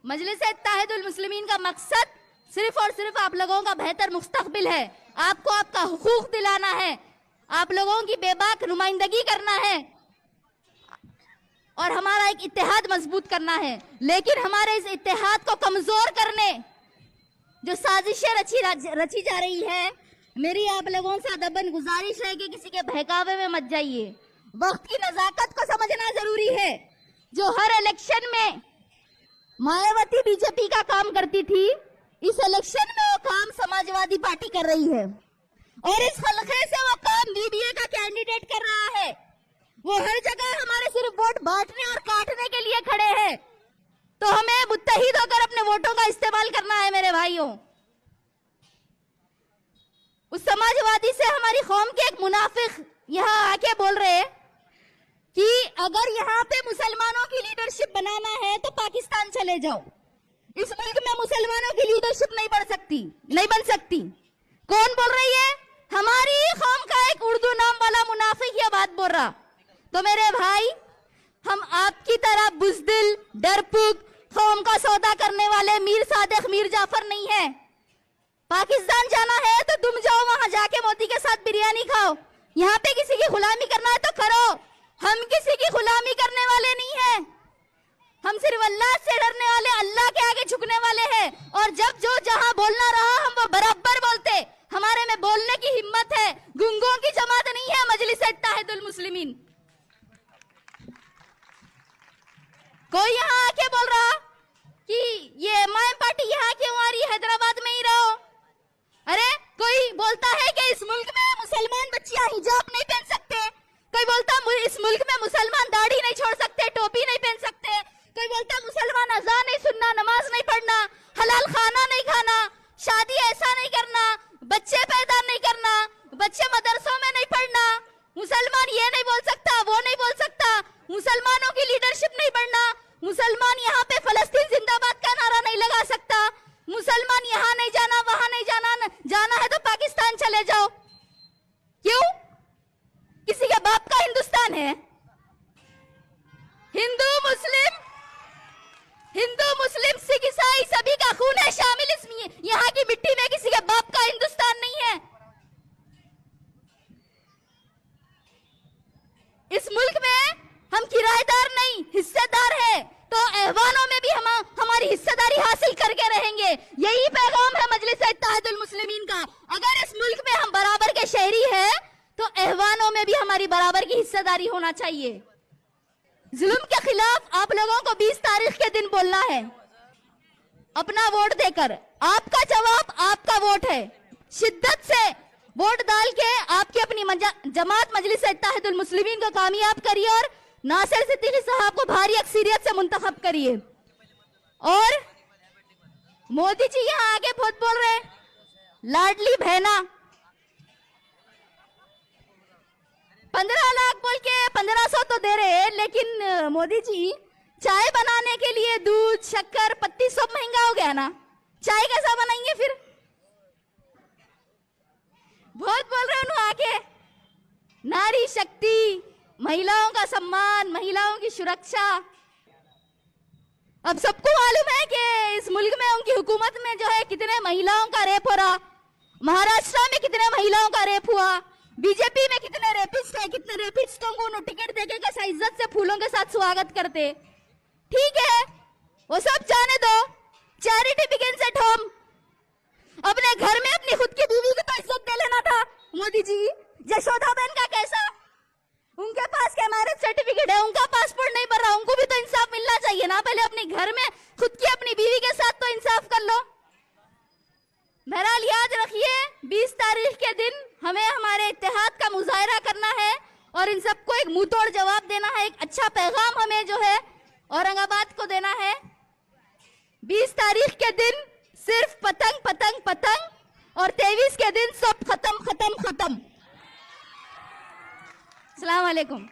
मजलिस इत्तेहादुल मुस्लिमीन का मकसद सिर्फ और सिर्फ आप लोगों का बेहतर मुस्तकबिल है। आपको आपका हुकूक दिलाना है, आप लोगों की बेबाक नुमाइंदगी करना है और हमारा एक इत्तेहाद मजबूत करना है। लेकिन हमारे इस इत्तेहाद को कमजोर करने जो साजिशें रची जा रही है, मेरी आप लोगों से अदबन गुजारिश है कि किसी के बहकावे में मत जाइए। वक्त की नजाकत को समझना जरूरी है। जो हर इलेक्शन में मायावती बीजेपी का काम करती थी, इस इलेक्शन में वो काम समाजवादी पार्टी कर रही है और इस हल्के से वो काम बीबीए का कैंडिडेट कर रहा है। वो हर जगह हमारे सिर्फ वोट बांटने और काटने के लिए खड़े हैं। तो हमें मुत्तहिद होकर अपने वोटों का इस्तेमाल करना है मेरे भाइयों। उस समाजवादी से हमारी कौम के एक मुनाफिक यहाँ आके बोल रहे हैं कि अगर यहाँ पे मुसलमानों की लीडरशिप बनाना है तो पाकिस्तान चले जाओ। इस मुल्क में मुसलमानों की लीडरशिप नहीं बन सकती। कौन बोल रही है? हमारी कौम का एक उर्दू नाम वाला मुनाफिक ये बात बोल रहा। तो मेरे भाई, हम आपकी तरह बुज़दिल, डरपुक, कौम का सौदा करने वाले मीर सादिक, मीर जाफर नहीं है। पाकिस्तान जाना है तो तुम जाओ, वहां जाके मोदी के साथ बिरयानी खाओ। यहाँ पे किसी की गुलामी करना है तो करो। हम किसी की गुलामी करने वाले नहीं हैं। हम सिर्फ अल्लाह से डरने वाले, अल्लाह के आगे झुकने वाले हैं। और जब जो जहां बोलना रहा हम वो बराबर बोलते। हमारे में बोलने की हिम्मत है। गुंगों की जमात नहीं है मजलिस इत्तेहादुल मुस्लिमीन। कोई यहाँ आके बोल रहा कि ये एमआईएम पार्टी यहाँ क्यों आ रही है, हैदराबाद में ही रहो। अरे कोई बोलता है कि इस मुल्क में मुसलमान बच्चियां हिजाब नहीं पहन सकते। कोई बोलता इस मुल्क में मुसलमान दाढ़ी नहीं छोड़ सकते, टोपी नहीं पहन सकते। कोई बोलता मुसलमान अज़ान नहीं सुनना, नमाज नहीं पढ़ना, हलाल खाना नहीं खाना, शादी ऐसा नहीं करना, बच्चे पैदा नहीं करना, बच्चे मदरसों में नहीं पढ़ना। मुसलमान ये नहीं बोल सकता, वो नहीं बोल सकता, मुसलमानों की लीडरशिप नहीं बढ़ना, मुसलमान यहाँ पे फलस्तीन जिंदाबाद का नारा नहीं लगा सकता, मुसलमान यहाँ नहीं जाना, वहां नहीं जाना, जाना है तो पाकिस्तान चले जाओ। क्यों? किसी के बाप का हिंदुस्तान है? हिंदू मुस्लिम सिख ईसाई सभी का खून है शामिल इसमें। यहाँ की मिट्टी में किसी के बाप का हिंदुस्तान नहीं है। इस मुल्क में हम किराएदार नहीं, हिस्सेदार है। तो ऐवानों में भी हम हमारी हिस्सेदारी हासिल करके रहेंगे। यही पैगाम है मजलिस इत्तेहादुल मुस्लिमीन का। अगर इस मुल्क में हम बराबर के शहरी हैं तो ऐवानों में भी हमारी बराबर की हिस्सेदारी होना चाहिए। जुल्म के खिलाफ आप लोगों को 20 तारीख के दिन बोलना है, अपना वोट देकर। आपका जवाब आपका वोट है। शिद्दत से वोट डाल के आपकी अपनी जमात मजलिस इत्तेहादुल मुस्लिमीन को कामयाब करिए और नासिर सिद्दीकी साहब को भारी अक्सरियत से मुंतखब करिए। और मोदी जी यहाँ आगे बहुत बोल रहे हैं, लाडली बहना 15 लाख बोल के 1500 तो दे रहे हैं, लेकिन मोदी जी चाय बनाने के लिए दूध, शक्कर, पत्ती सब महंगा हो गया ना। चाय कैसा बनाएंगे फिर? बहुत बोल रहे हैं आगे, नारी शक्ति, महिलाओं का सम्मान, महिलाओं की सुरक्षा। अब सबको मालूम है कि इस मुल्क में उनकी हुकूमत में जो है कितने महिलाओं का रेप हो रहा। महाराष्ट्र में कितने महिलाओं का रेप हुआ, बीजेपी में कितने रेपिस्ट है, कितने रेपिस्टों को टिकट देके कैसा इज्जत से फूलों के साथ स्वागत करते। ठीक है, वो सब जाने दो। Charity begins at home. अपने घर में अपनी खुद की बीवी को तो इज्जत दे लेना था। मोदी जी, यशोदा बहन का कैसा? उनके पास क्या मैरिज सर्टिफिकेट है, उनका पासपोर्ट नहीं बन रहा, उनको भी तो इंसाफ मिलना चाहिए ना। पहले अपने घर में खुद की अपनी बीवी के साथ तो इंसाफ कर लो। बहरहाल याद रखिए, 20 तारीख के दिन हमें हमारे इत्तेहाद का मुजाहरा करना है और इन सबको एक मुंहतोड़ जवाब देना है। एक अच्छा पैगाम हमें जो है औरंगाबाद को देना है। 20 तारीख के दिन सिर्फ पतंग पतंग पतंग और 23 के दिन सब खत्म खत्म खत्म। अस्सलाम वालेकुम।